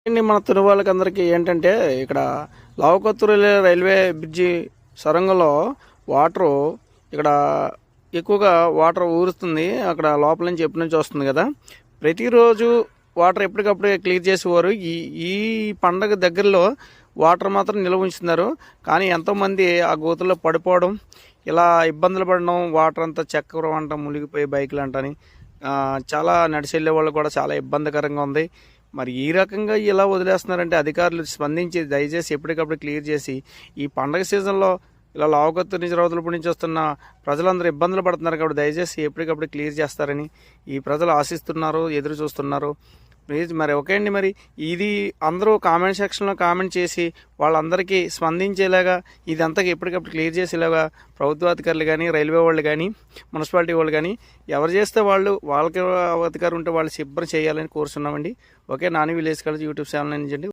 అండి మన తెలుగు వాళ్ళకందరికీ ఏంటంటే ఇక్కడ లావుకత్తూరు రైల్వే బ్రిడ్జి సొరంగంలో వాటరు ఇక్కడ ఎక్కువగా వాటర్ ఊరుతుంది. అక్కడ లోపల నుంచి ఎప్పటి నుంచి వస్తుంది కదా, ప్రతిరోజు వాటర్ ఎప్పటికప్పుడు క్లియర్ చేసేవారు. ఈ ఈ పండగ దగ్గరలో వాటర్ మాత్రం నిల్వ ఉంచుతున్నారు. కానీ ఎంతోమంది ఆ గోతుల్లో పడిపోవడం, ఇలా ఇబ్బందులు పడడం, వాటర్ అంతా చక్రం అంట మునిగిపోయి బైకులు అంటని చాలా నడిచెళ్ళే వాళ్ళు కూడా చాలా ఇబ్బందికరంగా ఉంది. మరి ఈ రకంగా ఇలా వదిలేస్తున్నారంటే అధికారులు స్పందించి దయచేసి ఎప్పటికప్పుడు క్లియర్ చేసి ఈ పండగ సీజన్లో ఇలా లావుకత్తూరు నుంచి రౌతులపూడి నుంచి వస్తున్న ప్రజలందరూ ఇబ్బందులు పడుతున్నారు కాబట్టి దయచేసి ఎప్పటికప్పుడు క్లియర్ చేస్తారని ఈ ప్రజలు ఆశిస్తున్నారు, ఎదురు చూస్తున్నారు. ప్లీజ్ మరి ఓకే అండి. మరి ఇది అందరూ కామెంట్ సెక్షన్లో కామెంట్ చేసి వాళ్ళందరికీ స్పందించేలాగా ఇదంతా ఎప్పటికప్పుడు క్లియర్ చేసేలాగా ప్రభుత్వాధికారులు కానీ, రైల్వే వాళ్ళు కానీ, మున్సిపాలిటీ వాళ్ళు కానీ ఎవరు చేస్తే వాళ్ళకి అధికారం ఉంటే వాళ్ళు శుభ్రం చేయాలని కోరుతున్నామండి. Okay, Nani village college YouTube channel నుంచి